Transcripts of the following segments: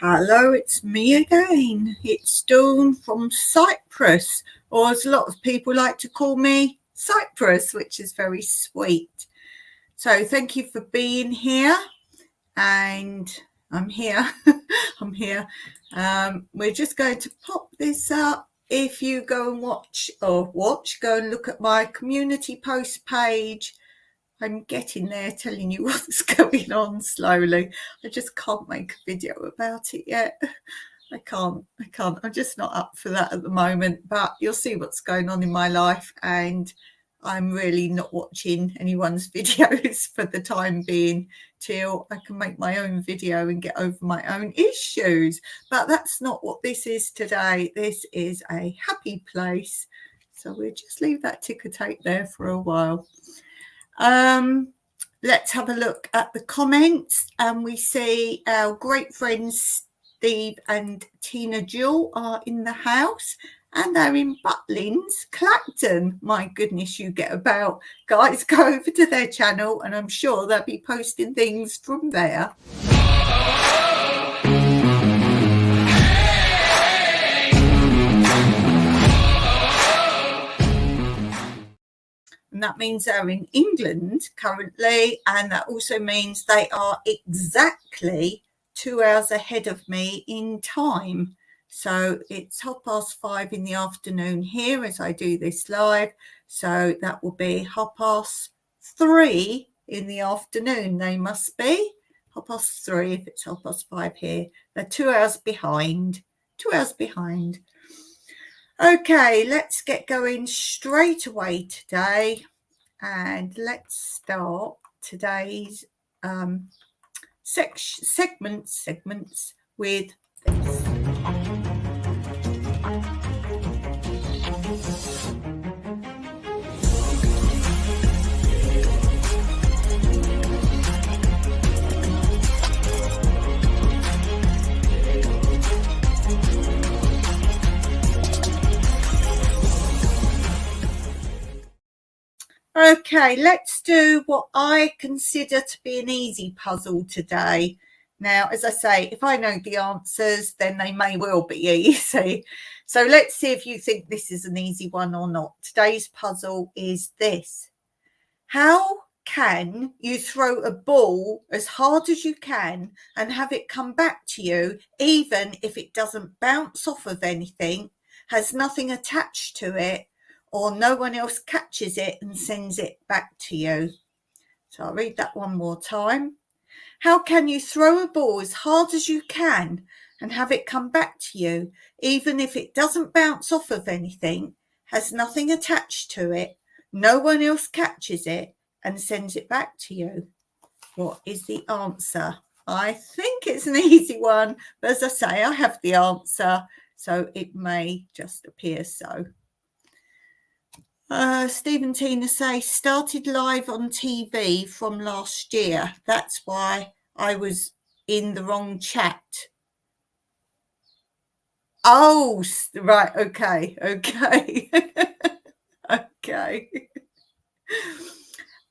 Hello, it's me again. It's Dawn from Cyprus, or as a lot of people like to call me, Cyprus, which is very sweet. So thank you for being here. And I'm here. I'm here. We're just going to pop this up. If you go and go and look at my community post page. I'm getting there, telling you what's going on slowly. I just can't make a video about it yet. I can't. I'm just not up for that at the moment, but you'll see what's going on in my life, and I'm really not watching anyone's videos for the time being till I can make my own video and get over my own issues. But that's not what this is today. This is a happy place. So we'll just leave that ticker tape there for a while. Let's have a look at the comments, and we see our great friends Steve and Tina Jewell are in the house, and they're in Butlins, Clacton. My goodness, you get about. Guys, go over to their channel and I'm sure they'll be posting things from there. And that means they're in England currently, and that also means they are exactly 2 hours ahead of me in time. So it's 5:30 in the afternoon here as I do this live. So that will be 3:30 in the afternoon. They must be 3:30 if it's 5:30 here. They're 2 hours behind. 2 hours behind. Okay, let's get going straight away today, and let's start today's segments with this. Okay, let's do what I consider to be an easy puzzle today. Now, as I say, if I know the answers, then they may well be easy. So let's see if you think this is an easy one or not. Today's puzzle is this. How can you throw a ball as hard as you can and have it come back to you, even if it doesn't bounce off of anything, has nothing attached to it, or no one else catches it and sends it back to you? So I'll read that one more time. How can you throw a ball as hard as you can and have it come back to you, even if it doesn't bounce off of anything, has nothing attached to it, no one else catches it and sends it back to you? What is the answer? I think it's an easy one, but as I say, I have the answer, so it may just appear so. Steve and Tina say, started live on TV from last year. That's why I was in the wrong chat. Oh, right. Okay. Okay.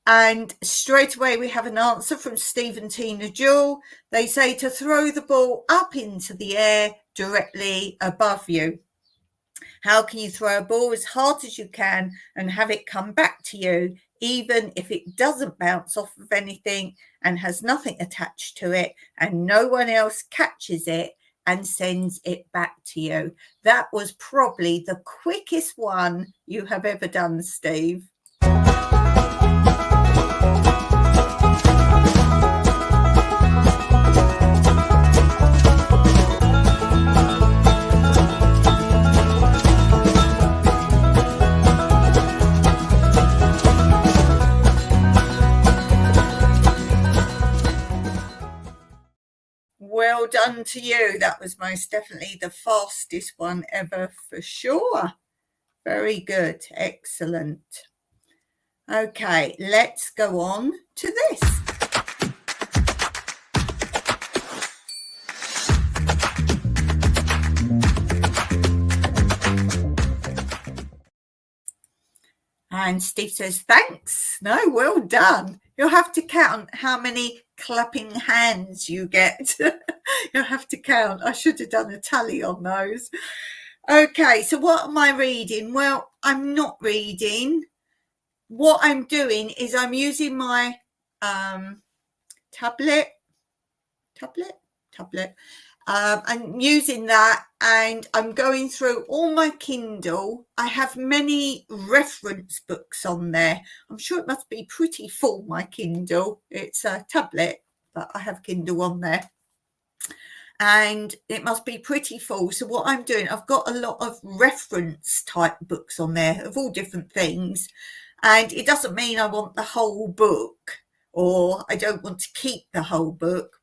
And straight away we have an answer from Steve and Tina Jewell. They say to throw the ball up into the air directly above you. How can you throw a ball as hard as you can and have it come back to you, even if it doesn't bounce off of anything and has nothing attached to it and no one else catches it and sends it back to you? That was probably the quickest one you have ever done, Steve. Well done to you. That was most definitely the fastest one ever for sure. Very good. Excellent. Okay, let's go on to this. And Steve says, thanks. No, well done. You'll have to count how many clapping hands you get. You'll have to count. I should have done a tally on those. Okay, so what am I reading? Well, I'm not reading. What I'm doing is I'm using my tablet. I'm using that, and I'm going through all my Kindle. I have many reference books on there. I'm sure it must be pretty full, my Kindle. It's a tablet, but I have Kindle on there. And it must be pretty full. So what I'm doing, I've got a lot of reference type books on there of all different things. And it doesn't mean I want the whole book, or I don't want to keep the whole book.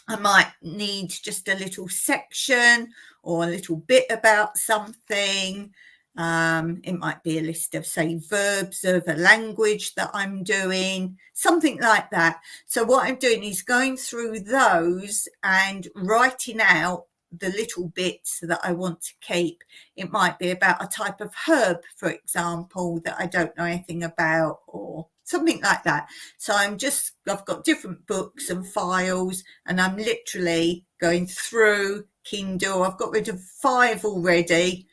I might need just a little section or a little bit about something. It might be a list of, say, verbs of a language that I'm doing, something like that. So what I'm doing is going through those and writing out the little bits that I want to keep. It might be about a type of herb, for example, that I don't know anything about, or something like that. So I've got different books and files, and I'm literally going through Kindle. I've got rid of 5 already.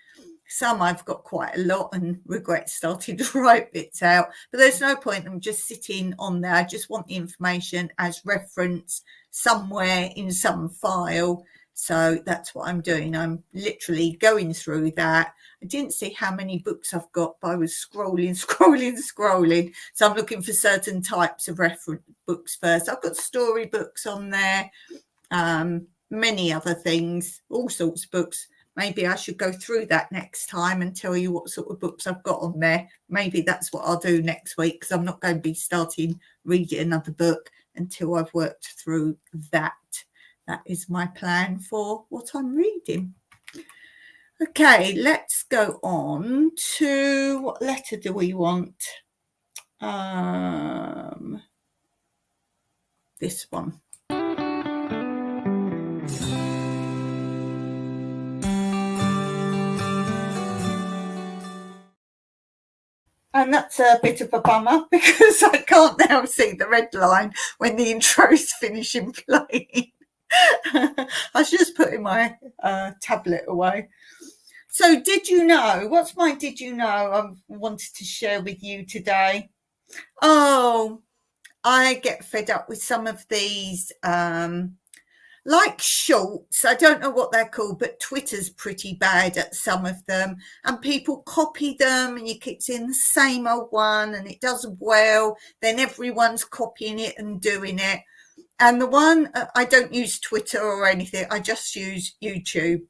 Some I've got quite a lot and regret starting to write bits out, but there's no point in just sitting on there. I just want the information as reference somewhere in some file. So that's what I'm doing. I'm literally going through that. I didn't see how many books I've got, but I was scrolling. So I'm looking for certain types of reference books first. I've got storybooks on there, many other things, all sorts of books. Maybe I should go through that next time and tell you what sort of books I've got on there. Maybe that's what I'll do next week, because I'm not going to be starting reading another book until I've worked through that. That is my plan for what I'm reading. Okay, let's go on to, what letter do we want? This one. And that's a bit of a bummer, because I can't now see the red line when the intro's finishing playing. I should just put in my tablet away. So did you know, what's my did you know I wanted to share with you today? Oh, I get fed up with some of these like shorts. I don't know what they're called, but Twitter's pretty bad at some of them, and people copy them, and you keep seeing the same old one, and it does well, then everyone's copying it and doing it. And the one, I don't use Twitter or anything, I just use YouTube.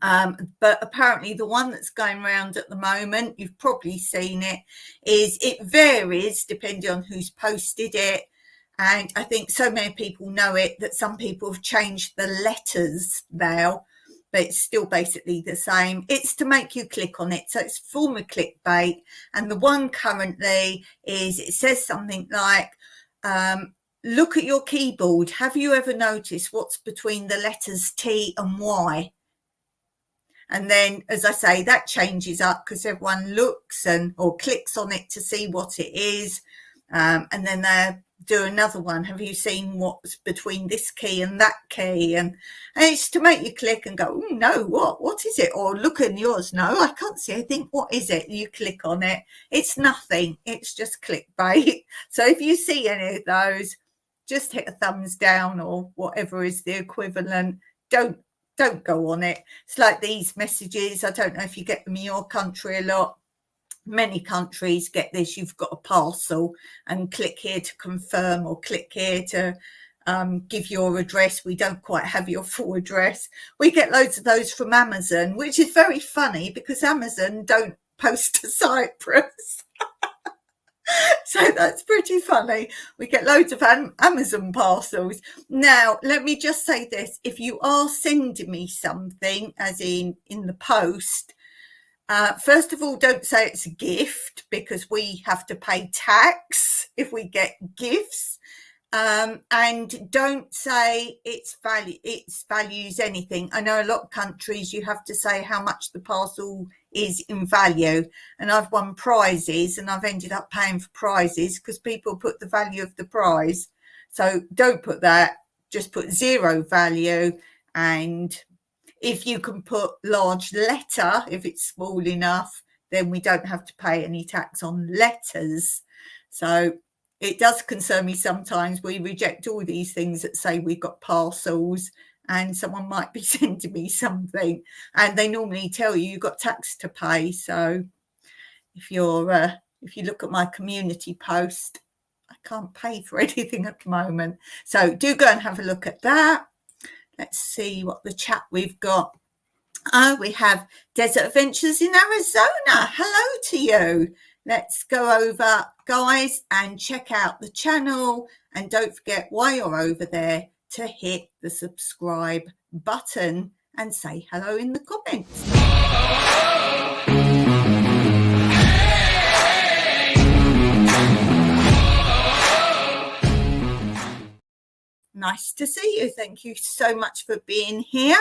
But apparently the one that's going around at the moment, you've probably seen it, is it varies depending on who's posted it. And I think so many people know it that some people have changed the letters now, but it's still basically the same. It's to make you click on it. So it's form of clickbait. And the one currently is, it says something like, look at your keyboard. Have you ever noticed what's between the letters T and Y? And then, as I say, that changes up because everyone looks or clicks on it to see what it is. And then they do another one. Have you seen what's between this key and that key? And it's to make you click and go, oh, no, what is it? Or look at yours. No, I can't see anything. What is it? You click on it. It's nothing. It's just clickbait. So if you see any of those, just hit a thumbs down or whatever is the equivalent. Don't go on it. It's like these messages. I don't know if you get them in your country a lot. Many countries get this. You've got a parcel and click here to confirm, or click here to give your address. We don't quite have your full address. We get loads of those from Amazon, which is very funny because Amazon don't post to Cyprus. So that's pretty funny. We get loads of Amazon parcels. Now, let me just say this. If you are sending me something, as in the post, first of all, don't say it's a gift, because we have to pay tax if we get gifts. And don't say its values anything. I know a lot of countries you have to say how much the parcel is in value, and I've won prizes and I've ended up paying for prizes because people put the value of the prize. So don't put that, just put 0 value. And if you can put large letter, if it's small enough, then we don't have to pay any tax on letters. So it does concern me sometimes. We reject all these things that say we've got parcels and someone might be sending me something and they normally tell you you've got tax to pay. So if you look at my community post, I can't pay for anything at the moment. So do go and have a look at that. Let's see what the chat we've got. We have Desert Adventures in Arizona. Hello to you. Let's go over, guys, and check out the channel. And don't forget, while you're over there, to hit the subscribe button and say hello in the comments. Nice to see you. Thank you so much for being here.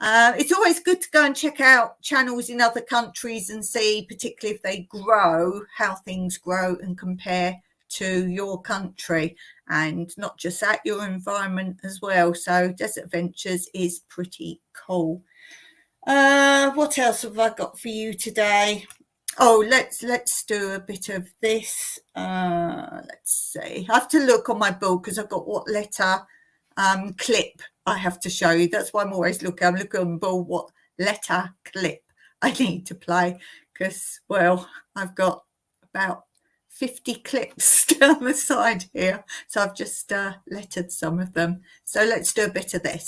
It's always good to go and check out channels in other countries and see, particularly if they grow, how things grow and compare to your country, and not just that, your environment as well. So Desert Adventures is pretty cool. What else have I got for you today? Oh, let's do a bit of this. Let's see. I have to look on my book because I've got what letter clip I have to show you. That's why I'm always looking. I'm looking on the board what letter clip I need to play because, well, I've got about 50 clips down the side here. So I've just lettered some of them. So let's do a bit of this.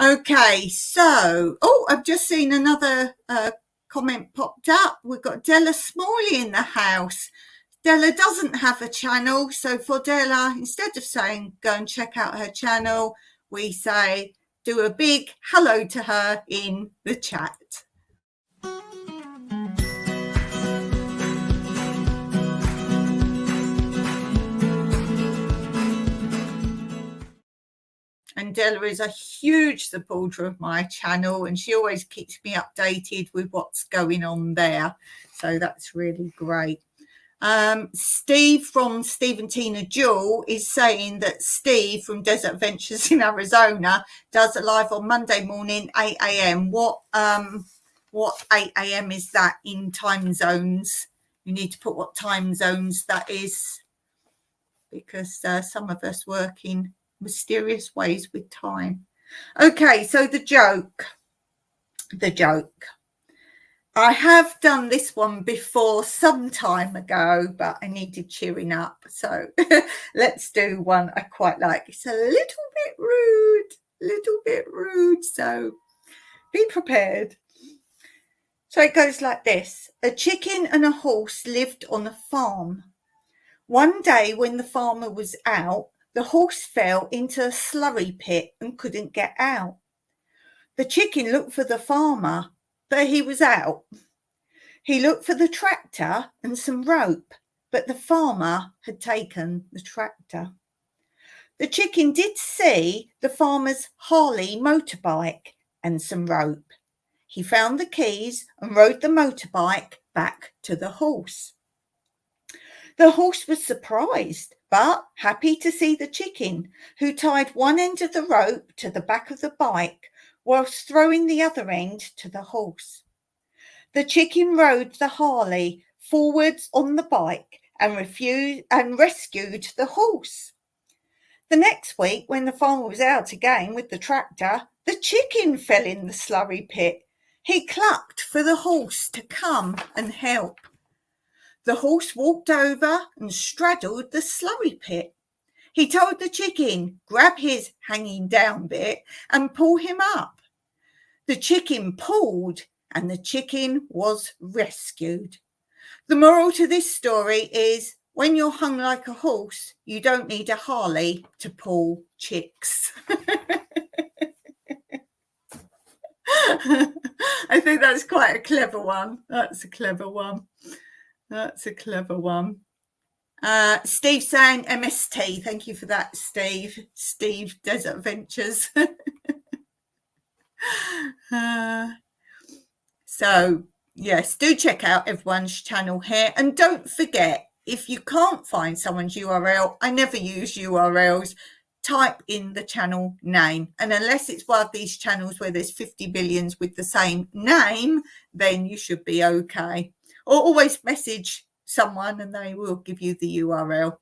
Okay, so, I've just seen another comment popped up. We've got Della Smalley in the house. Della doesn't have a channel, so for Della, instead of saying go and check out her channel, we say do a big hello to her in the chat. And Della is a huge supporter of my channel and she always keeps me updated with what's going on there. So that's really great. Steve from Steve and Tina Jewel is saying that Steve from Desert Adventures in Arizona does a live on Monday morning, 8 a.m. What 8 a.m. is that in time zones? You need to put what time zones that is because some of us work in mysterious ways with time. Okay, so the joke. I have done this one before some time ago, but I needed cheering up. So let's do one I quite like. It's a little bit rude. So be prepared. So it goes like this. A chicken and a horse lived on a farm. One day when the farmer was out, the horse fell into a slurry pit and couldn't get out. The chicken looked for the farmer, but he was out. He looked for the tractor and some rope, but the farmer had taken the tractor. The chicken did see the farmer's Harley motorbike and some rope. He found the keys and rode the motorbike back to the horse. The horse was surprised, but happy to see the chicken, who tied one end of the rope to the back of the bike whilst throwing the other end to the horse. The chicken rode the Harley forwards on the bike and rescued the horse. The next week, when the farmer was out again with the tractor, the chicken fell in the slurry pit. He clucked for the horse to come and help. The horse walked over and straddled the slurry pit. He told the chicken, grab his hanging down bit and pull him up. The chicken pulled and the chicken was rescued. The moral to this story is when you're hung like a horse, you don't need a Harley to pull chicks. I think that's quite a clever one. That's a clever one. Steve saying MST. Thank you for that, Steve. Steve, Desert Adventures. So, yes, do check out everyone's channel here. And don't forget, if you can't find someone's URL, I never use URLs, type in the channel name. And unless it's one of these channels where there's 50 billions with the same name, then you should be okay. Or always message someone and they will give you the URL.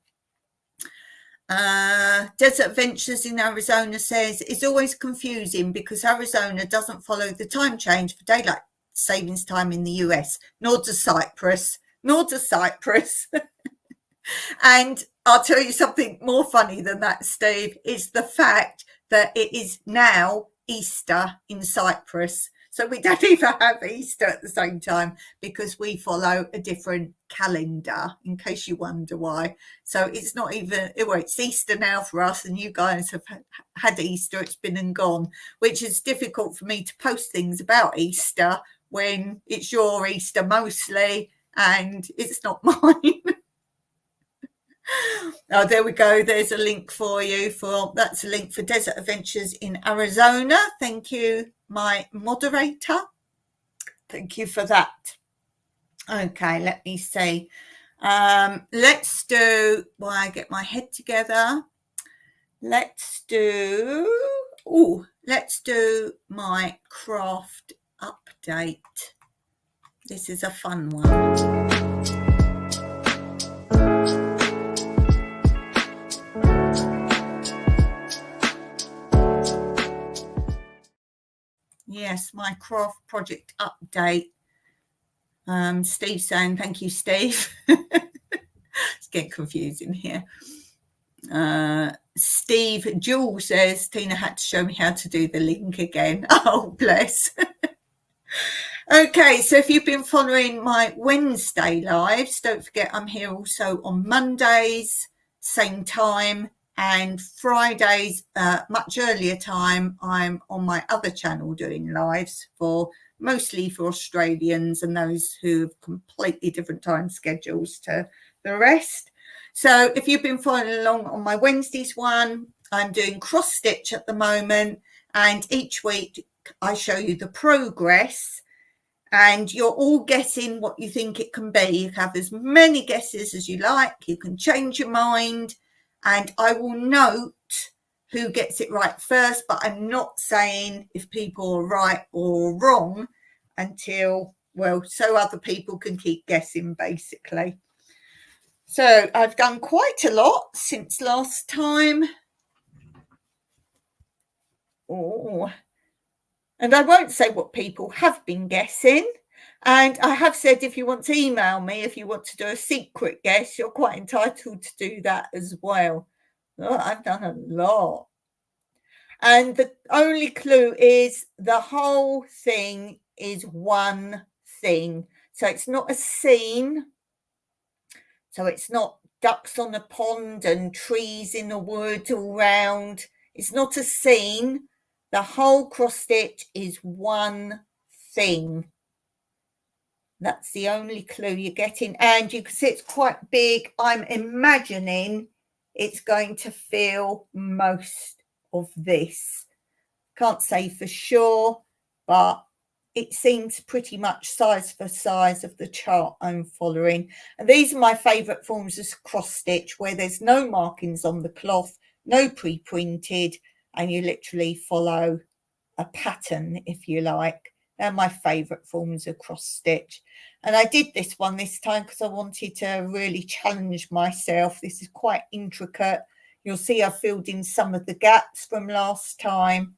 Desert Adventures in Arizona says it's always confusing because Arizona doesn't follow the time change for daylight savings time in the US, nor does Cyprus. And I'll tell you something more funny than that, Steve, is the fact that it is now Easter in Cyprus. So we don't even have Easter at the same time because we follow a different calendar, in case you wonder why. So it's not even, well, it's Easter now for us, and you guys have had Easter, it's been and gone, which is difficult for me to post things about Easter when it's your Easter mostly and it's not mine. Oh, there we go. There's a link for you that's a link for Desert Adventures in Arizona. Thank you, my moderator. Thank you for that. Okay, let me see. Let's do, while I get my head together, let's do my craft update. This is a fun one. Yes, my craft project update. Steve saying, thank you, Steve. It's getting confusing here. Steve Jewel says, Tina had to show me how to do the link again. Oh, bless. Okay, so if you've been following my Wednesday lives, don't forget I'm here also on Mondays, same time, and Fridays, much earlier time, I'm on my other channel doing lives mostly for Australians and those who have completely different time schedules to the rest. So if you've been following along on my Wednesdays one, I'm doing cross stitch at the moment, and each week I show you the progress, and you're all guessing what you think it can be. You can have as many guesses as you like. You can change your mind, and I will note who gets it right first, but I'm not saying if people are right or wrong until, well, so other people can keep guessing, basically. So I've done quite a lot since last time. And I won't say what people have been guessing. And I have said, if you want to email me, if you want to do a secret guess, you're quite entitled to do that as well. Oh, I've done a lot. And the only clue is the whole thing is one thing. So it's not a scene. So it's not ducks on a pond and trees in a wood all round. It's not a scene. The whole cross stitch is one thing. That's the only clue you're getting. And you can see it's quite big. I'm imagining it's going to fill most of this. Can't say for sure, but it seems pretty much size for size of the chart I'm following. And these are my favourite forms of cross stitch, where there's no markings on the cloth, no pre-printed, and you literally follow a pattern, if you like. They're my favourite forms of cross stitch. And I did this one this time because I wanted to really challenge myself. This is quite intricate. You'll see I filled in some of the gaps from last time.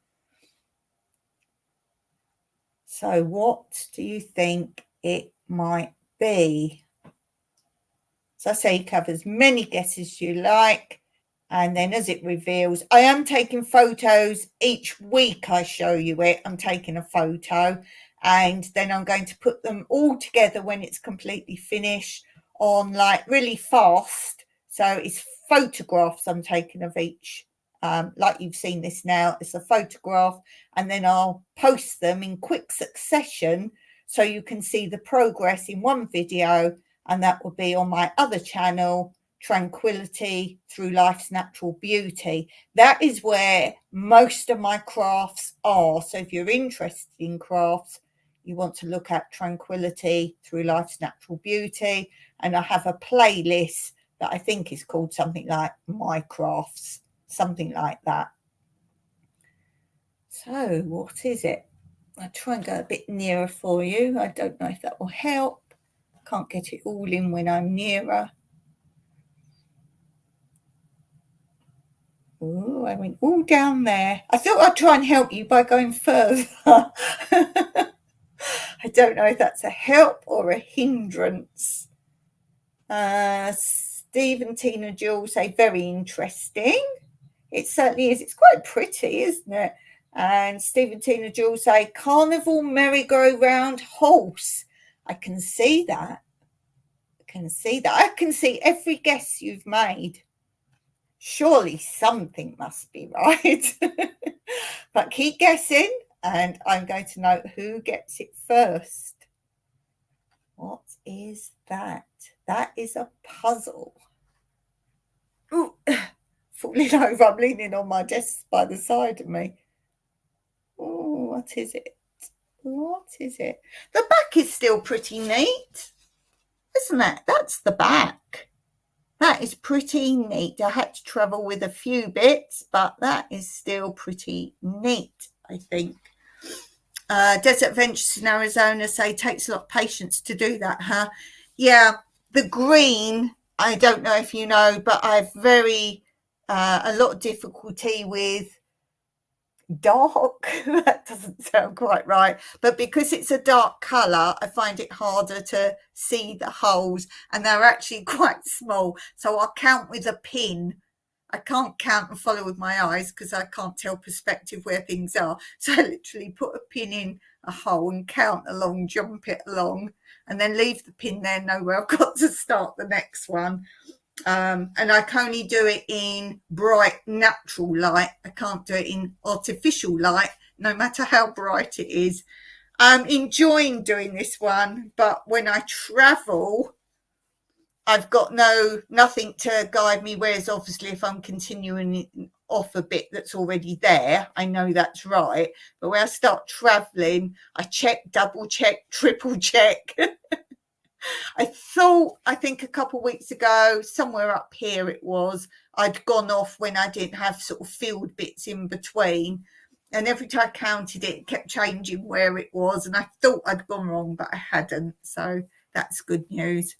So what do you think it might be? So I say you can have as many guesses as you like. And then as it reveals, I am taking photos each week. I show you it. I'm taking a photo, and then I'm going to put them all together when it's completely finished on like really fast. So it's photographs I'm taking of each. Like you've seen this now, it's a photograph, and then I'll post them in quick succession so you can see the progress in one video, and that will be on my other channel, tranquility through life's natural beauty. That is where most of my crafts are. So if you're interested in crafts, you want to look at tranquility through life's natural beauty. And I have a playlist that I think is called something like My Crafts, something like that. So what is it? I'll try and go a bit nearer for you. I don't know if that will help. Can't get it all in when I'm nearer. Oh, I went all down there. I thought I'd try and help you by going further. I don't know if that's a help or a hindrance. Steve and Tina Jules say very interesting. It certainly is. It's quite pretty, isn't it? And Steve and Tina Jules say carnival merry-go-round horse. I can see that. I can see every guess you've made. Surely something must be right. But keep guessing, and I'm going to know who gets it first. What is that? That is a puzzle. Ooh, falling over. I'm leaning on my desk by the side of me. Oh, what is it? What is it? The back is still pretty neat, isn't it? That's the back. That is pretty neat. I had to travel with a few bits, but that is still pretty neat, I think. Desert Ventures in Arizona say takes a lot of patience to do that, huh? Yeah, the green, I don't know if you know, but I have a lot of difficulty with dark. That doesn't sound quite right, but because it's a dark color, I find it harder to see the holes, and they're actually quite small, so I'll count with a pin. I can't count and follow with my eyes because I can't tell perspective where things are, so I literally put a pin in a hole and count along, jump it along, and then leave the pin there, know where I've got to start the next one. And I can only do it in bright natural light. I can't do it in artificial light, no matter how bright it is. I'm enjoying doing this one, but when I travel, I've got nothing to guide me, whereas obviously if I'm continuing off a bit that's already there, I know that's right. But when I start traveling, I check, double check, triple check. I think a couple of weeks ago, somewhere up here it was, I'd gone off when I didn't have sort of field bits in between. And every time I counted it, it kept changing where it was. And I thought I'd gone wrong, but I hadn't. So that's good news.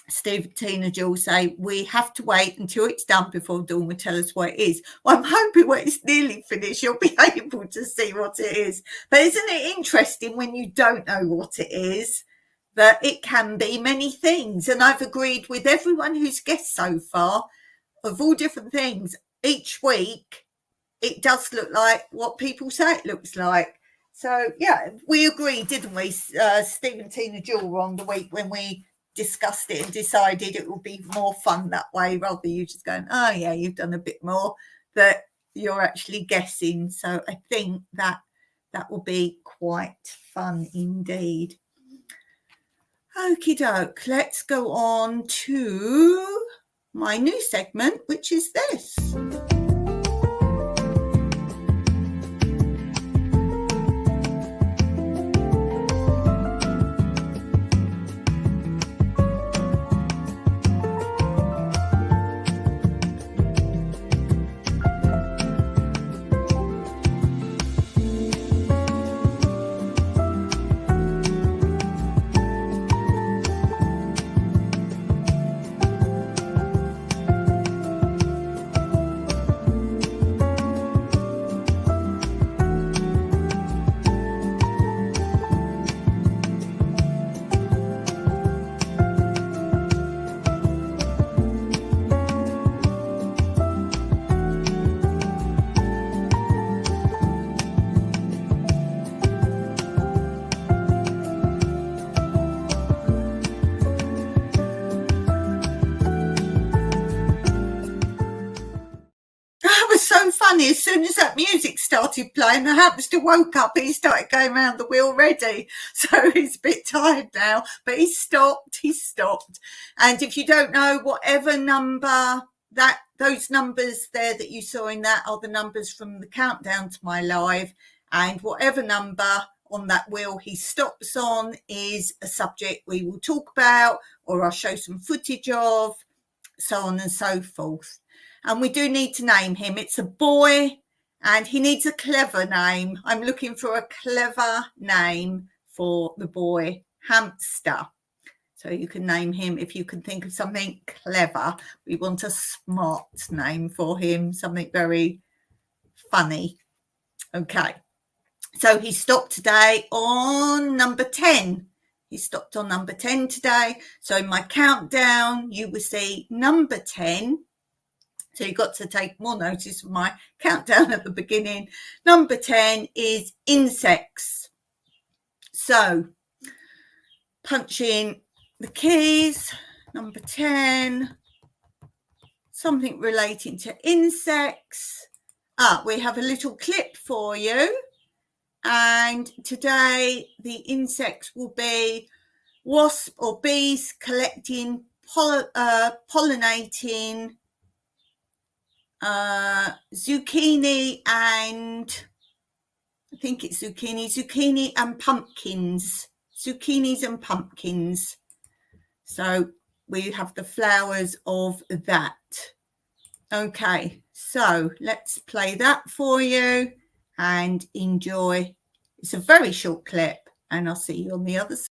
Steve and Tina Jill say, we have to wait until it's done before Dawn will tell us what it is. Well, I'm hoping when it's nearly finished, you'll be able to see what it is. But isn't it interesting when you don't know what it is, that it can be many things? And I've agreed with everyone who's guessed so far of all different things. Each week, it does look like what people say it looks like. So, yeah, we agreed, didn't we? Steve and Tina Jill were on the week when we discussed it and decided it would be more fun that way, rather than you just going, oh, yeah, you've done a bit more, that you're actually guessing. So I think that will be quite fun indeed. Okie doke, let's go on to my new segment, which is this. started playing. The hamster woke up, he started going around the wheel ready, so he's a bit tired now, but he stopped. And if you don't know, whatever number those numbers there that you saw in that are the numbers from the countdown to my live, and whatever number on that wheel he stops on is a subject we will talk about, or I'll show some footage of, so on and so forth. And we do need to name him. It's a boy and he needs a clever name. I'm looking for a clever name for the boy hamster. So you can name him if you can think of something clever. We want a smart name for him, something very funny. Okay. So he stopped today on number 10. He stopped on number 10 today. So in my countdown, you will see number 10. So you've got to take more notice of my countdown at the beginning. Number 10 is insects. So punch in the keys, number 10, something relating to insects. We have a little clip for you. And today the insects will be wasp or bees collecting, pollinating zucchini and I think it's zucchini and pumpkins. Zucchinis and pumpkins. So we have the flowers of that. Okay, so let's play that for you and enjoy. It's a very short clip and I'll see you on the other side.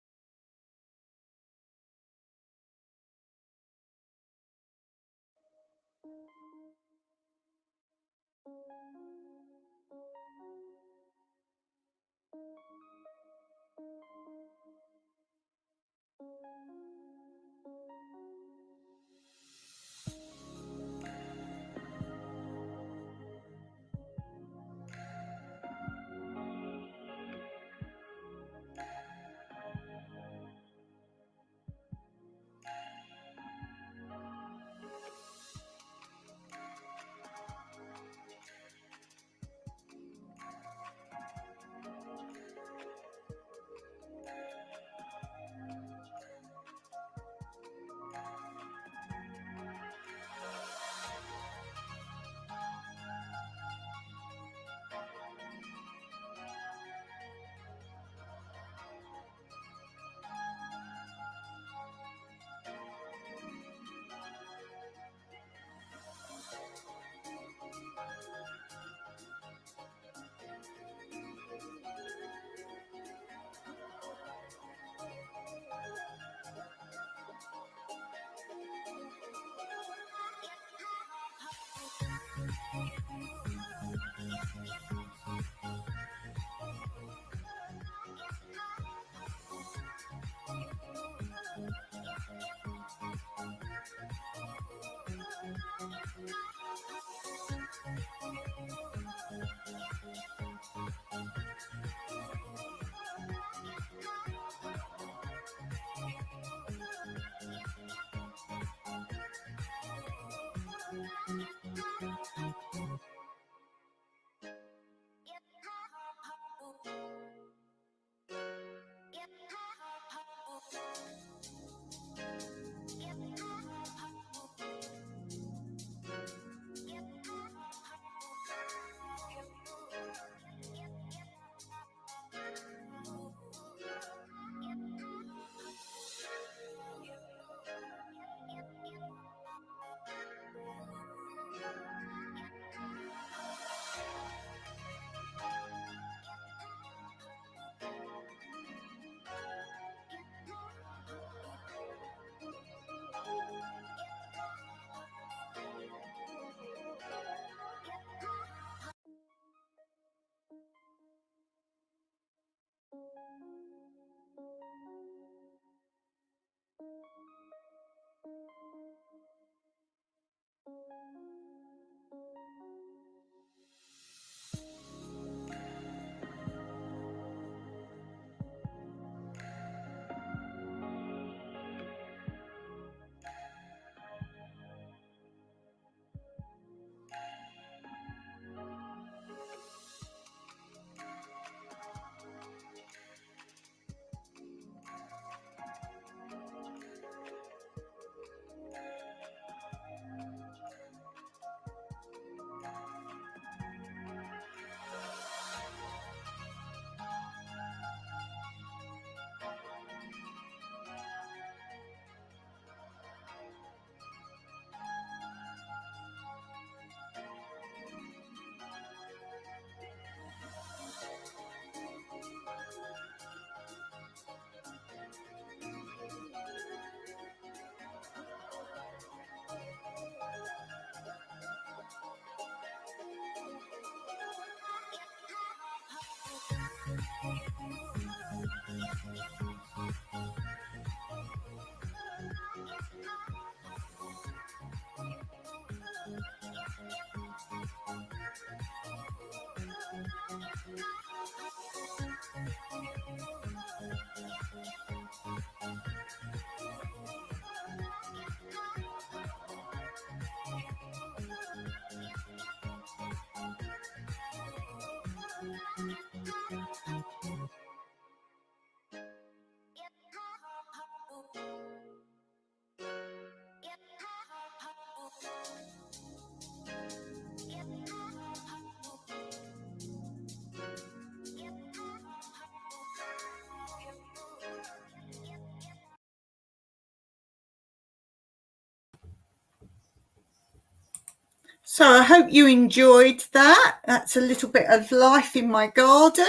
So I hope you enjoyed that. That's a little bit of life in my garden.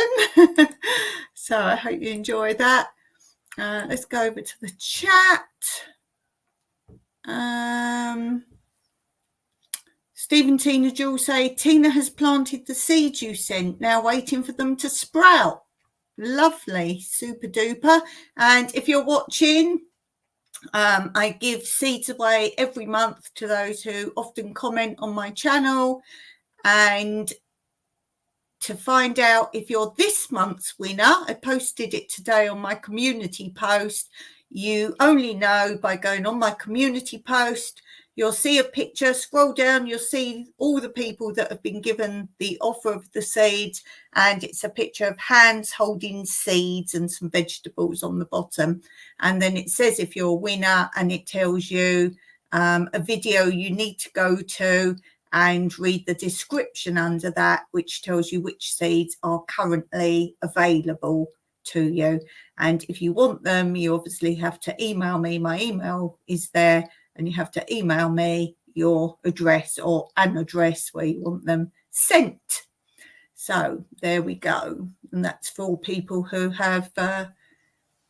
So I hope you enjoy that. Let's go over to the chat. Stephen, Tina, Jules say, Tina has planted the seeds you sent, now waiting for them to sprout. Lovely, super duper. And if you're watching, I give seeds away every month to those who often comment on my channel. And to find out if you're this month's winner, I posted it today on my community post. You only know by going on my community post. You'll see a picture, scroll down, you'll see all the people that have been given the offer of the seeds, and it's a picture of hands holding seeds and some vegetables on the bottom. And then it says if you're a winner, and it tells you a video you need to go to and read the description under that, which tells you which seeds are currently available to you. And if you want them, you obviously have to email me. My email is there, and you have to email me your address or an address where you want them sent. So there we go. And that's for all people who have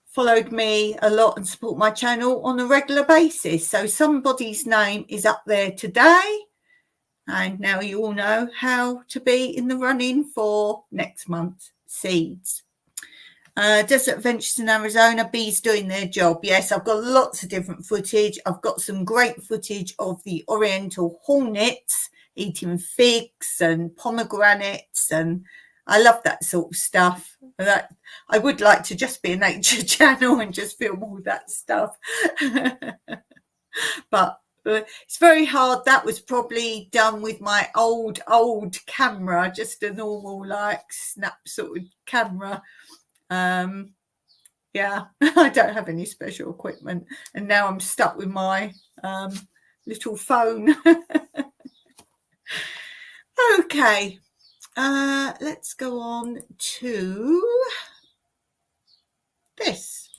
followed me a lot and support my channel on a regular basis. So somebody's name is up there today. And now you all know how to be in the running for next month's seeds. Desert Adventures in Arizona, bees doing their job. Yes, I've got lots of different footage. I've got some great footage of the oriental hornets eating figs and pomegranates, and I love that sort of stuff. I would like to just be a nature channel and just film all that stuff. But it's very hard. That was probably done with my old camera, just a normal like snap sort of camera. Yeah, I don't have any special equipment, and now I'm stuck with my little phone. Okay, let's go on to this.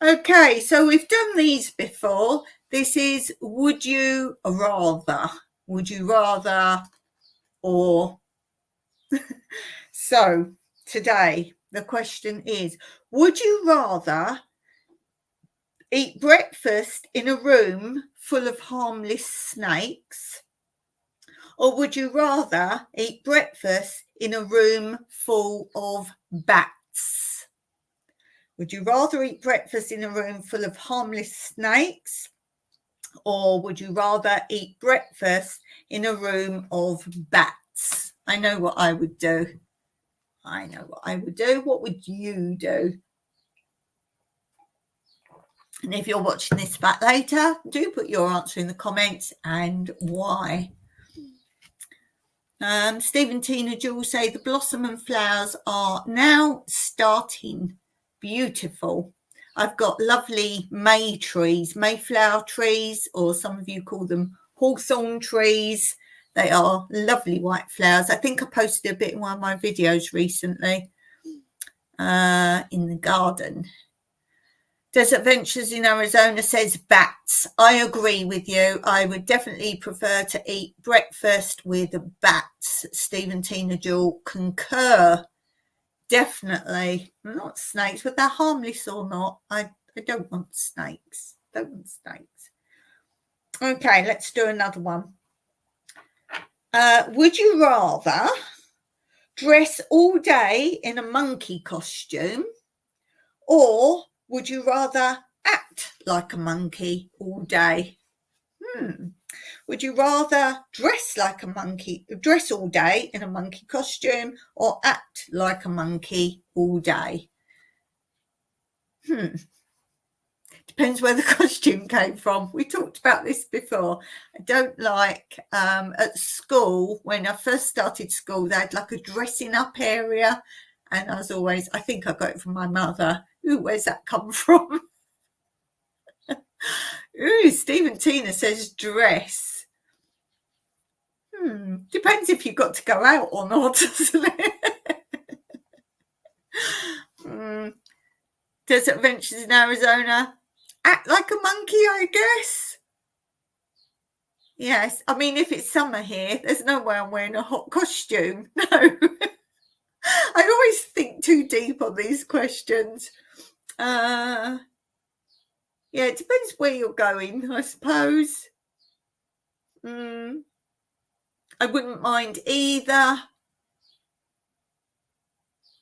Okay, so we've done these before. This is would you rather? Would you rather or... So today the question is, would you rather eat breakfast in a room full of harmless snakes, or would you rather eat breakfast in a room full of bats? Would you rather eat breakfast in a room full of harmless snakes, or would you rather eat breakfast in a room of bats? I know what I would do. I know what I would do. What would you do? And if you're watching this back later, do put your answer in the comments and why. Stephen, Tina, Jules say the blossom and flowers are now starting. Beautiful. I've got lovely May trees, Mayflower trees, or some of you call them hawthorn trees. They are lovely white flowers. I think I posted a bit in one of my videos recently in the garden. Desert Adventures in Arizona says bats. I agree with you. I would definitely prefer to eat breakfast with bats. Stephen, Tina, Jewel concur. Definitely not snakes, whether they're harmless or not. I don't want snakes. Don't want snakes. Okay, let's do another one. Would you rather dress all day in a monkey costume, or would you rather act like a monkey all day? Would you rather dress all day in a monkey costume, or act like a monkey all day? Depends where the costume came from. We talked about this before. I don't like at school, when I first started school, they had like a dressing up area, and I think I got it from my mother. Ooh, where's that come from? Ooh, Stephen Tina says dress. Depends if you've got to go out or not, doesn't it? Desert Adventures in Arizona. Act like a monkey, I guess. Yes, I mean, if it's summer here, there's no way I'm wearing a hot costume. No. I always think too deep on these questions. Yeah, it depends where you're going, I suppose. I wouldn't mind either.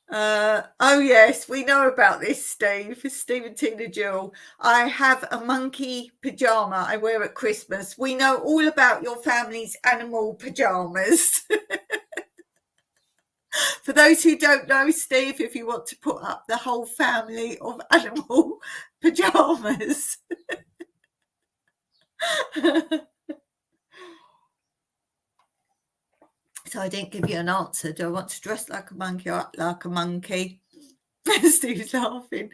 Oh yes, we know about this, Steve. Steve and Tina Jewel. I have a monkey pajama I wear at Christmas. We know all about your family's animal pajamas. For those who don't know, Steve, if you want to put up the whole family of animal pajamas. So I didn't give you an answer. Do I want to dress like a monkey or act like a monkey? Steve's laughing.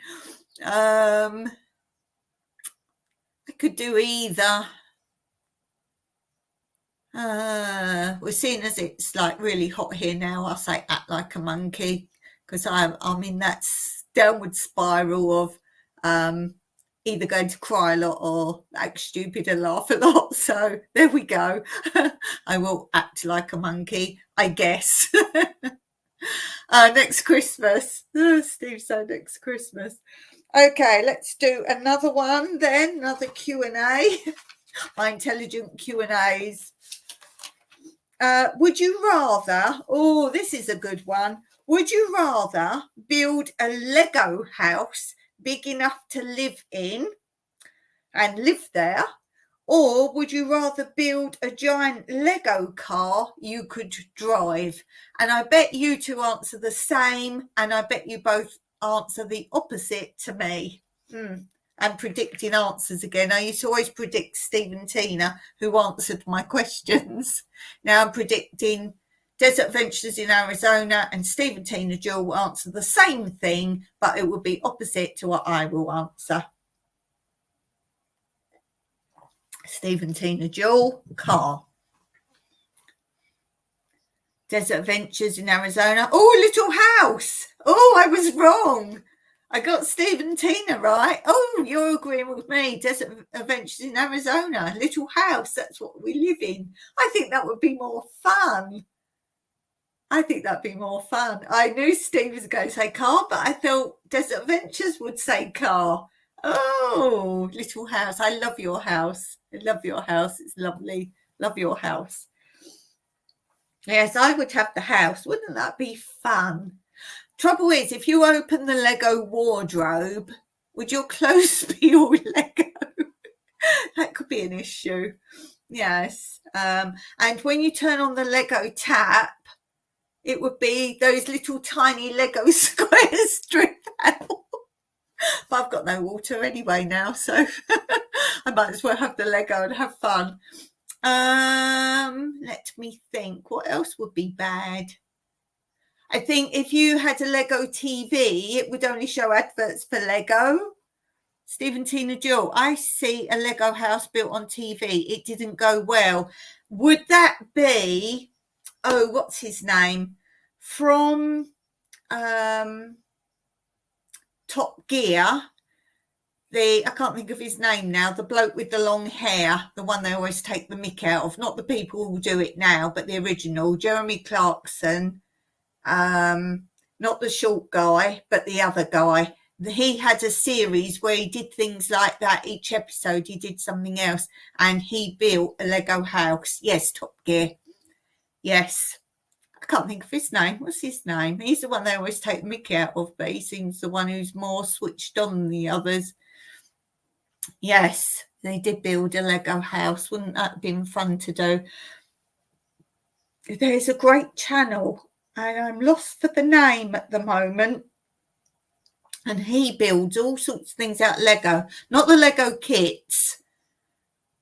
I could do either. We're seeing as it's like really hot here now, I'll say act like a monkey, because I'm in that downward spiral of either going to cry a lot or act stupid and laugh a lot. So there we go. I will act like a monkey, I guess. Next Christmas. Steve said next Christmas. Okay, let's do another one then, another Q&A. My intelligent Q&As. Would you rather, this is a good one. Would you rather build a Lego house big enough to live in and live there, or would you rather build a giant Lego car you could drive? And I bet you two answer the same, and I bet you both answer the opposite to me. I'm predicting answers again. I used to always predict Steve and Tina, who answered my questions. Now I'm predicting Desert Adventures in Arizona, and Steve and Tina Jewel will answer the same thing, but it will be opposite to what I will answer. Steve and Tina Jewel, car. Desert Adventures in Arizona. Oh, little house. Oh, I was wrong. I got Steve and Tina right. Oh, you're agreeing with me. Desert Adventures in Arizona. Little house. That's what we live in. I think that would be more fun. I knew Steve was going to say car, but I thought Desert Adventures would say car. Oh, little house. I love your house. It's lovely. Love your house. Yes, I would have the house. Wouldn't that be fun? Trouble is, if you open the Lego wardrobe, would your clothes be all Lego? That could be an issue. Yes. And when you turn on the Lego tap, it would be those little tiny Lego squares drip out. But I've got no water anyway now, so I might as well have the Lego and have fun. Let me think. What else would be bad? I think if you had a Lego TV, it would only show adverts for Lego. Steve and Tina Jewel, I see a Lego house built on TV. It didn't go well. Would that be, what's his name? From Top Gear. I can't think of his name now, the bloke with the long hair, the one they always take the mick out of, not the people who do it now, but the original, Jeremy Clarkson. not the short guy, but the other guy. He had a series where he did things like that. Each episode he did something else, and he built a Lego house. Yes, Top Gear. Yes. I can't think of his name. What's his name? He's the one they always take the mickey out of, but he seems the one who's more switched on than the others. Yes, they did build a Lego house. Wouldn't that have been fun to do? There's a great channel, and I'm lost for the name at the moment. And he builds all sorts of things out of Lego. Not the Lego kits,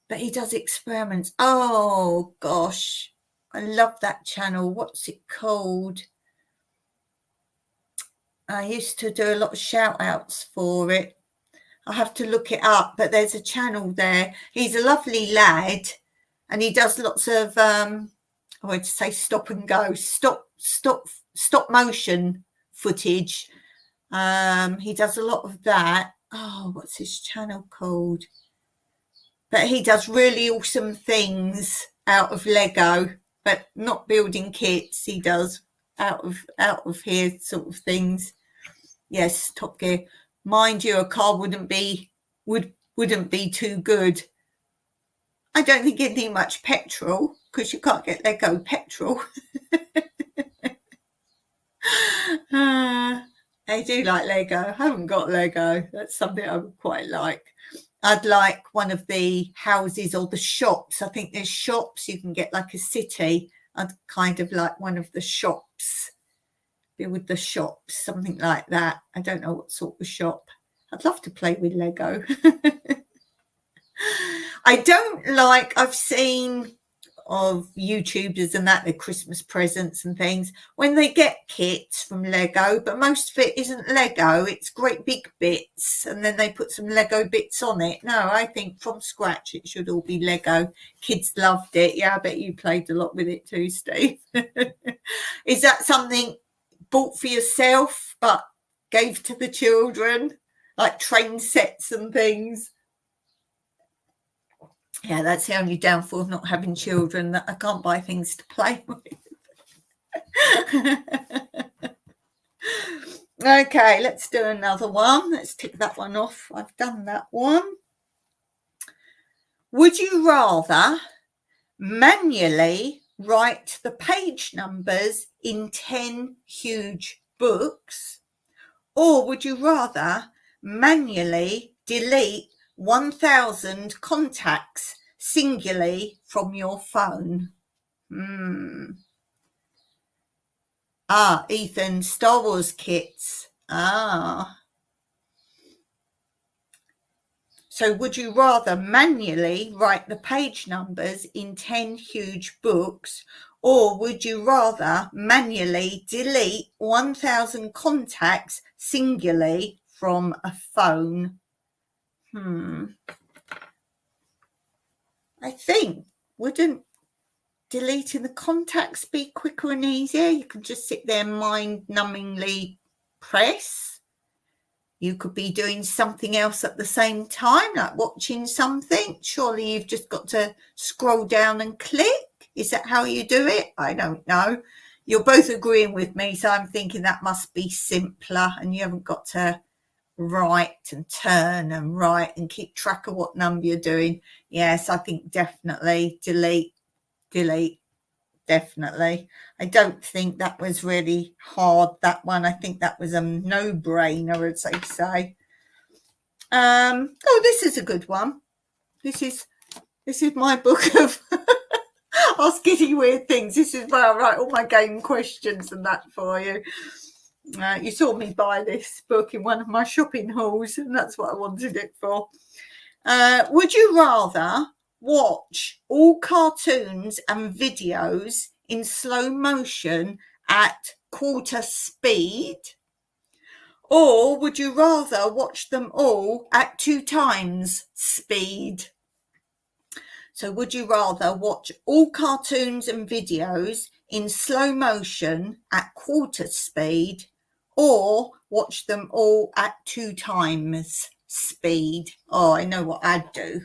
but he does experiments. Oh, gosh. I love that channel. What's it called? I used to do a lot of shout outs for it. I have to look it up, but there's a channel there. He's a lovely lad, and he does lots of I would say stop and go, stop motion footage. He does a lot of that. Oh, what's his channel called? But he does really awesome things out of Lego, but not building kits. He does out of here sort of things. Yes, Top Gear. Mind you, a car wouldn't be too good. I don't think it'd need much petrol, because you can't get Lego petrol. I do like Lego. I haven't got Lego. That's something I would quite like. I'd like one of the houses or the shops. I think there's shops you can get, like a city. I'd kind of like one of the shops. With the shops, something like that. I don't know what sort of shop. I'd love to play with Lego. I don't like, I've seen of YouTubers and that, their Christmas presents and things, when they get kits from Lego, but most of it isn't Lego, it's great big bits, and then they put some Lego bits on it. No, I think from scratch it should all be Lego. Kids loved it. Yeah, I bet you played a lot with it too, Steve. Is that something bought for yourself but gave to the children, like train sets and things? Yeah, that's the only downfall of not having children, that I can't buy things to play with. Okay, let's do another one. Let's tick that one off. I've done that one. Would you rather manually write the page numbers in 10 huge books, or would you rather manually delete 1,000 contacts singularly from your phone? Ethan, Star Wars kits. So would you rather manually write the page numbers in 10 huge books, or would you rather manually delete 1,000 contacts singularly from a phone? I think, wouldn't deleting the contacts be quicker and easier? You can just sit there mind-numbingly press. You could be doing something else at the same time, like watching something. Surely you've just got to scroll down and click. Is that how you do it? I don't know. You're both agreeing with me, so I'm thinking that must be simpler, and you haven't got to write and turn and write and keep track of what number you're doing. Yes, I think definitely delete, definitely. I don't think that was really hard, that one. I think that was a no-brainer, as they say. Oh, this is a good one. This is my book of Ask Giddy Weird Things. This is where I write all my game questions and that for you. You saw me buy this book in one of my shopping hauls, and that's what I wanted it for. Would you rather watch all cartoons and videos in slow motion at quarter speed, or would you rather watch them all at 2 times speed? So would you rather watch all cartoons and videos in slow motion at quarter speed, or watch them all at 2 times speed? Oh, I know what I'd do.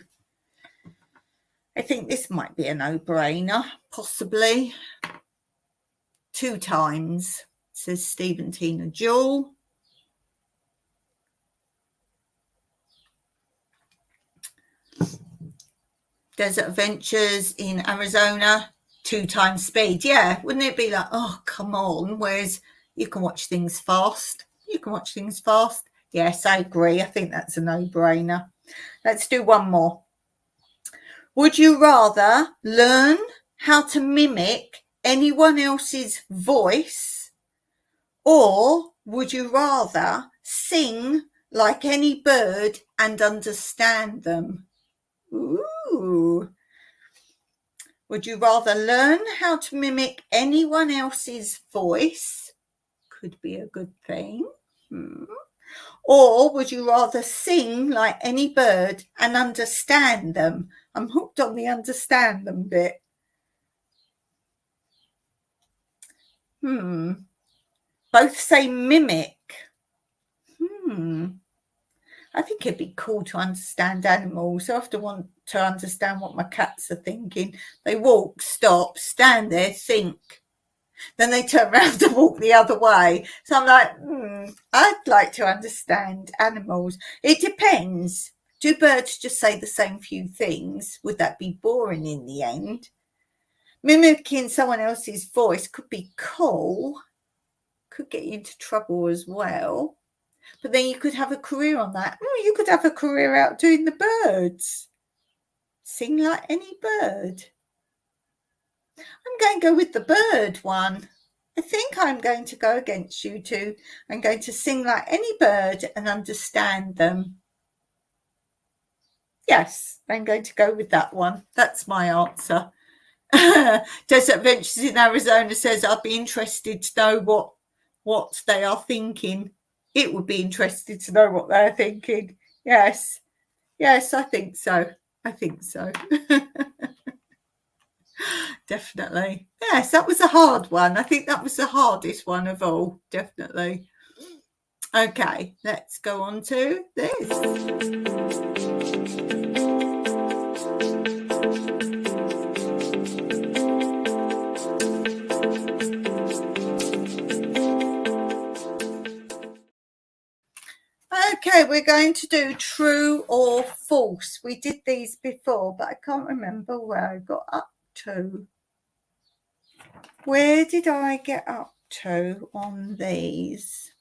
I think this might be a no-brainer, possibly. 2 times. says Stephen Tina Jewel. Desert Adventures in Arizona, 2 times speed. Yeah, wouldn't it be like, oh, come on, whereas you can watch things fast. You can watch things fast. Yes, I agree. I think that's a no-brainer. Let's do one more. Would you rather learn how to mimic anyone else's voice, or would you rather sing like any bird and understand them? Ooh. Would you rather learn how to mimic anyone else's voice? Could be a good thing. Or would you rather sing like any bird and understand them? I'm hooked on the understand them bit. Both say mimic. I think it'd be cool to understand animals. I often want to understand what my cats are thinking. They walk, stop, stand there, think. Then they turn around and walk the other way. So I'm like, I'd like to understand animals. It depends. Do birds just say the same few things? Would that be boring in the end? Mimicking someone else's voice could be cool. Could get you into trouble as well. But then you could have a career on that. You could have a career out doing the birds. Sing like any bird. I'm going to go with the bird one. I think I'm going to go against you two. I'm going to sing like any bird and understand them. Yes, I'm going to go with that one. That's my answer. Desert Adventures in Arizona says, I'd be interested to know what they are thinking. It would be interested to know what they're thinking. Yes, I think so. Definitely. Yes, that was a hard one. I think that was the hardest one of all, definitely. Okay, let's go on to this. Okay, we're going to do true or false. We did these before, but I can't remember where I got up to. Where did I get up to on these?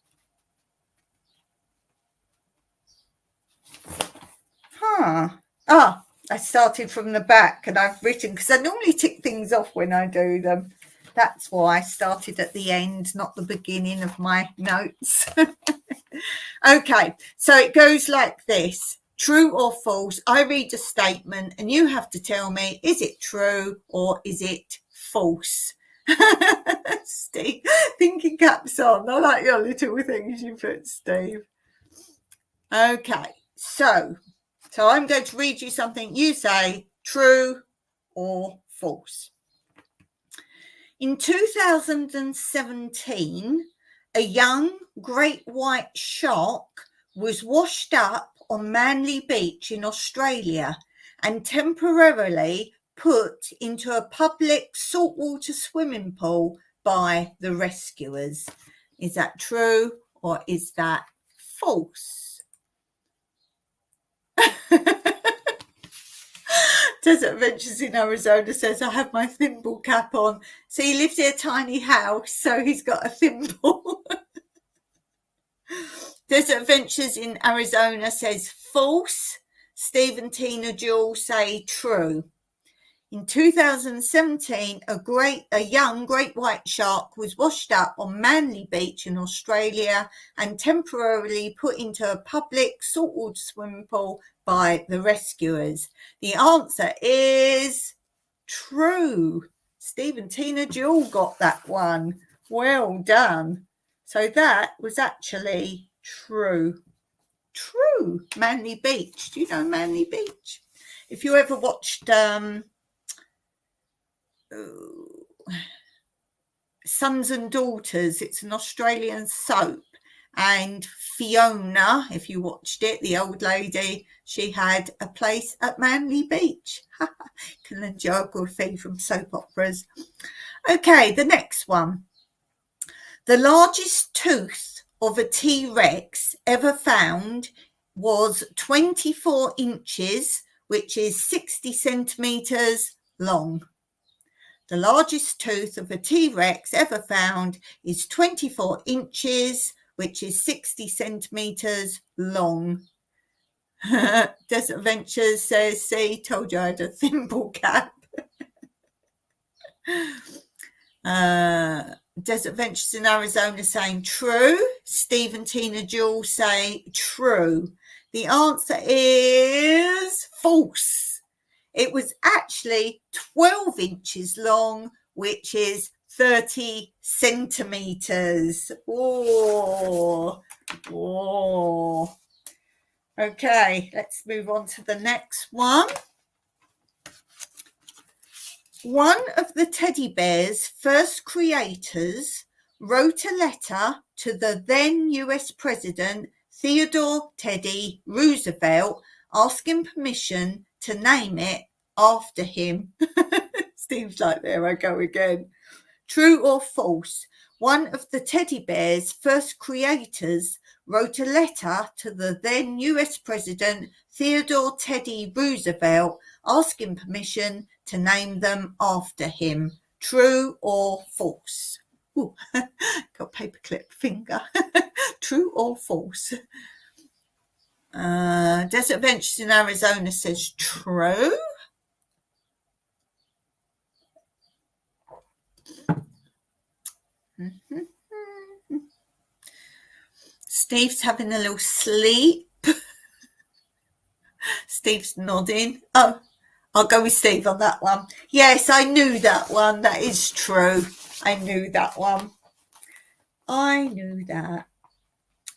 I started from the back and I've written, because I normally tick things off when I do them. That's why I started at the end, not the beginning of my notes. Okay, so it goes like this. True or false? I read a statement and you have to tell me, is it true or is it false? Steve, thinking caps on. I like your little things you put, Steve. Okay, so I'm going to read you something. You say true or false. In 2017, a young great white shark was washed up on Manly Beach in Australia and temporarily put into a public saltwater swimming pool by the rescuers. Is that true or is that false? Desert Adventures in Arizona says, I have my thimble cap on. So he lives in a tiny house, so he's got a thimble. Desert Adventures in Arizona says false. Steve and Tina Jewel say true. In 2017, a young great white shark was washed up on Manly Beach in Australia and temporarily put into a public saltwater swimming pool by the rescuers. The answer is true. Steve and Tina Jewel got that one. Well done. So that was actually true. True. Manly Beach. Do you know Manly Beach? If you ever watched Sons and Daughters, it's an Australian soap, and Fiona, if you watched it, the old lady, she had a place at Manly Beach. Can learn geography from soap operas. Okay, the next one. The largest tooth of a T-Rex ever found was 24 inches, which is 60 centimeters long. The largest tooth of a T-Rex ever found is 24 inches, which is 60 centimeters long. Desert Ventures says, see, told you I had a thimble cap. Desert Ventures in Arizona saying true. Steve and Tina Jewell say true. The answer is false. It was actually 12 inches long, which is 30 centimeters. Oh. Okay, let's move on to the next one. One of the teddy bear's first creators wrote a letter to the then US President Theodore Teddy Roosevelt asking permission to name it after him. Seems like there I go again. True or false? One of the teddy bear's first creators wrote a letter to the then US President Theodore Teddy Roosevelt asking permission to name them after him. True or false? Ooh, got paperclip finger. True or false? Desert Ventures in Arizona says true. Steve's having a little sleep. Steve's nodding. Oh, I'll go with Steve on that one. Yes, I knew that one. That is true. I knew that one. I knew that.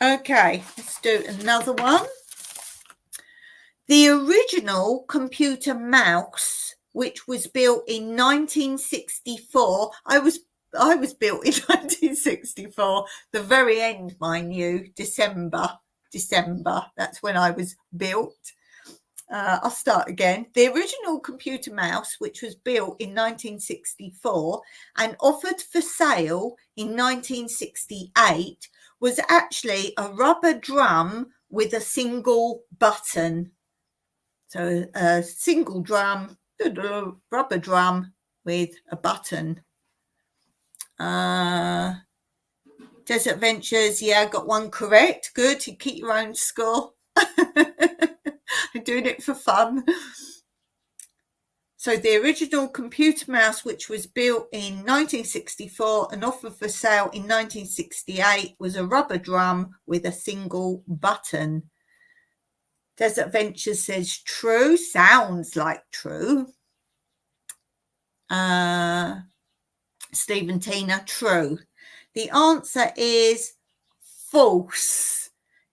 Okay, let's do another one. The original computer mouse, which was built in 1964, I was built in 1964, the very end, mind you, December, that's when I was built. I'll start again. The original computer mouse, which was built in 1964 and offered for sale in 1968, was actually a rubber drum with a single button. So a single drum, rubber drum with a button. Desert Ventures, yeah, I got one correct. Good, you keep your own score. I'm doing it for fun. So the original computer mouse, which was built in 1964 and offered for sale in 1968, was a rubber drum with a single button. Desert Ventures says true. Sounds like true. Steve and Tina, true. The answer is false.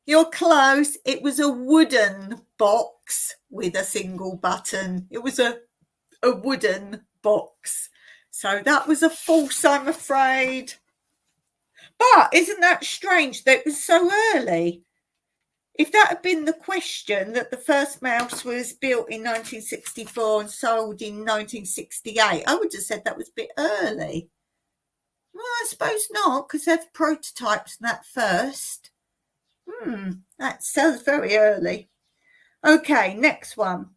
You're close. It was a wooden box with a single button. It was a wooden box. So that was a false, I'm afraid. But isn't that strange that it was so early? If that had been the question, that the first mouse was built in 1964 and sold in 1968, I would have said that was a bit early. Well, I suppose not, because they have prototypes and that first. That sounds very early. Okay, next one.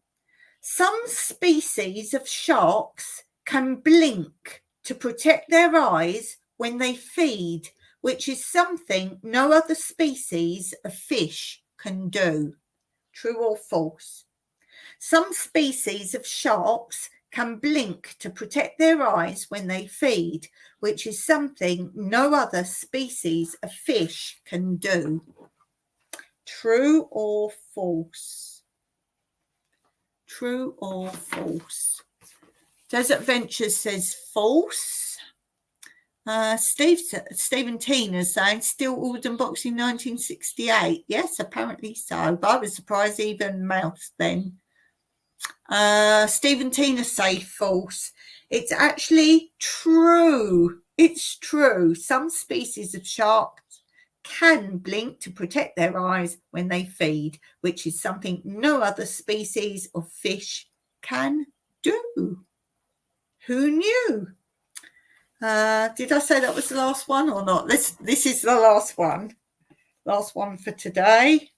Some species of sharks can blink to protect their eyes when they feed, which is something no other species of fish can do. True or false? Some species of sharks can blink to protect their eyes when they feed, which is something no other species of fish can do. True or false? True or false? Desert Ventures says false. Steve and Tina saying still ordered and boxed in 1968. Yes, apparently so. But I was surprised even mouse then. Steve and Tina say false. It's actually true. It's true. Some species of sharks can blink to protect their eyes when they feed, which is something no other species of fish can do. Who knew? Did I say that was the last one or not? This is the last one. Last one for today.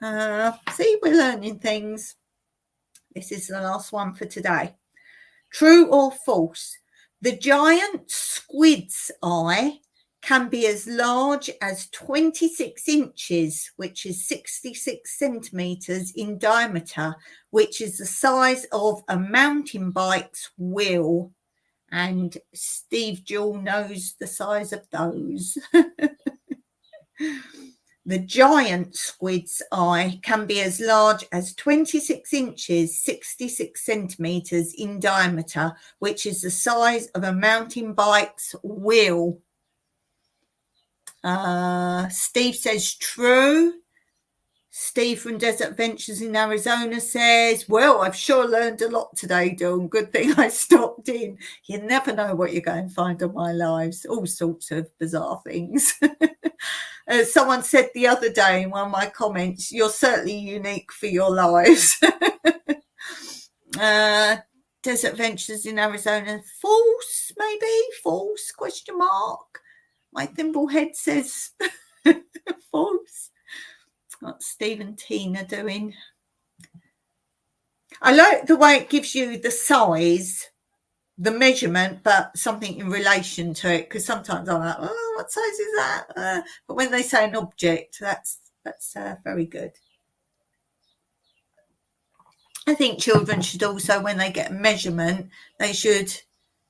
See, we're learning things. This is the last one for today. True or false? The giant squid's eye can be as large as 26 inches, which is 66 centimetres in diameter, which is the size of a mountain bike's wheel. And Steve Jewell knows the size of those. The giant squid's eye can be as large as 26 inches, 66 centimetres in diameter, which is the size of a mountain bike's wheel. Steve says true. Steve from Desert Ventures in Arizona says, well, I've sure learned a lot today, Dawn. Good thing I stopped in. You never know what you're going to find on my lives. All sorts of bizarre things. Someone said the other day in one of my comments, you're certainly unique for your lives. Desert Ventures in Arizona, false, maybe? False, question mark. My Thimblehead says false. What's Steve and Tina doing? I like the way it gives you the size, the measurement, but something in relation to it, because sometimes I'm like, oh, what size is that? But when they say an object, that's very good. I think children should also, when they get a measurement, they should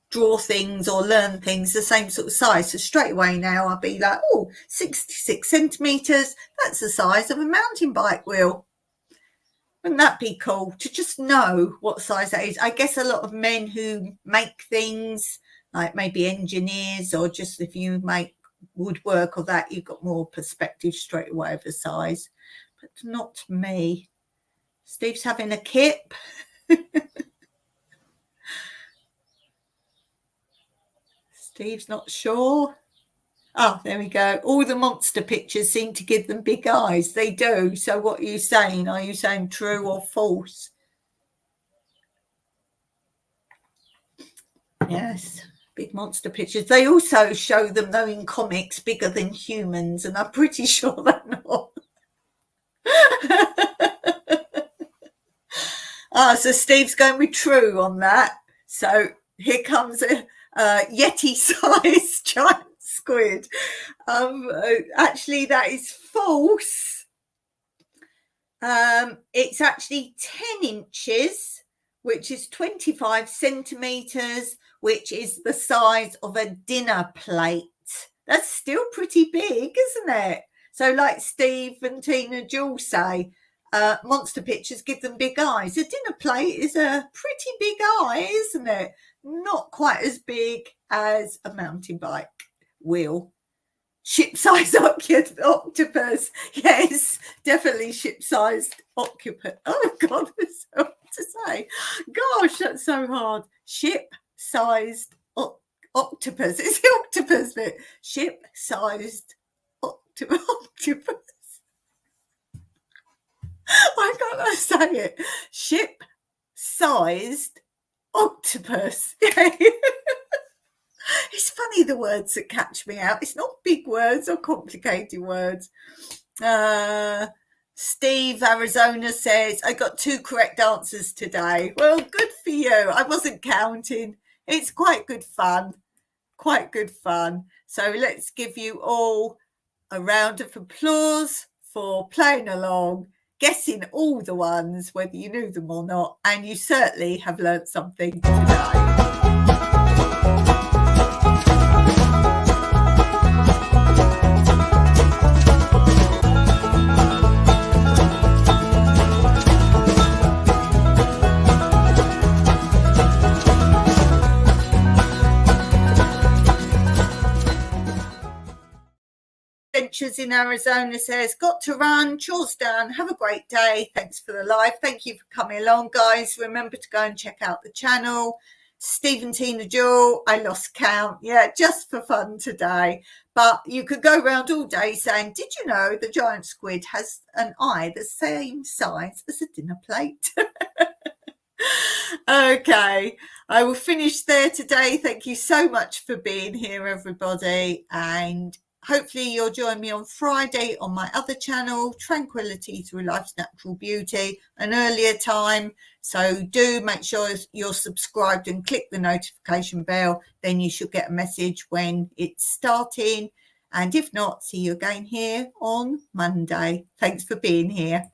draw things or learn things the same sort of size. So straight away now I'll be like, oh, 66 centimetres, that's the size of a mountain bike wheel. Wouldn't that be cool to just know what size that is? I guess a lot of men who make things, like maybe engineers, or just if you make woodwork or that, you've got more perspective straight away of the size, but not me. Steve's having a kip. Steve's not sure. Oh, there we go. All the monster pictures seem to give them big eyes. They do. So what are you saying? Are you saying true or false? Yes, big monster pictures. They also show them, though, in comics, bigger than humans, and I'm pretty sure they're not. So Steve's going with true on that. So here comes a Yeti-sized giant squid. Actually, that is false. It's actually 10 inches, which is 25 centimetres, which is the size of a dinner plate. That's still pretty big, isn't it? So like Steve and Tina Jewell say, monster pictures give them big eyes. A dinner plate is a pretty big eye, isn't it? Not quite as big as a mountain bike wheel. Ship-sized octopus. Yes, definitely ship-sized octopus. Oh, God, that's so hard to say. Gosh, that's so hard. Ship-sized octopus. It's the octopus bit. Ship-sized octopus. Why can't I say it? Ship-sized octopus. It's funny, the words that catch me out. It's not big words or complicated words. Steve, Arizona says, I got 2 correct answers today. Well, good for you. I wasn't counting. It's quite good fun. Quite good fun. So let's give you all a round of applause for playing along, guessing all the ones, whether you knew them or not, and you certainly have learnt something today. Ventures in Arizona says, got to run, chores done, have a great day, thanks for the live. Thank you for coming along, guys. Remember to go and check out the channel. Steve and Tina Jewell, I lost count, just for fun today, but you could go around all day saying, did you know the giant squid has an eye the same size as a dinner plate? Okay, I will finish there today. Thank you so much for being here, everybody. And hopefully you'll join me on Friday on my other channel, Tranquility Through Life's Natural Beauty, an earlier time. So do make sure you're subscribed and click the notification bell. Then you should get a message when it's starting. And if not, see you again here on Monday. Thanks for being here.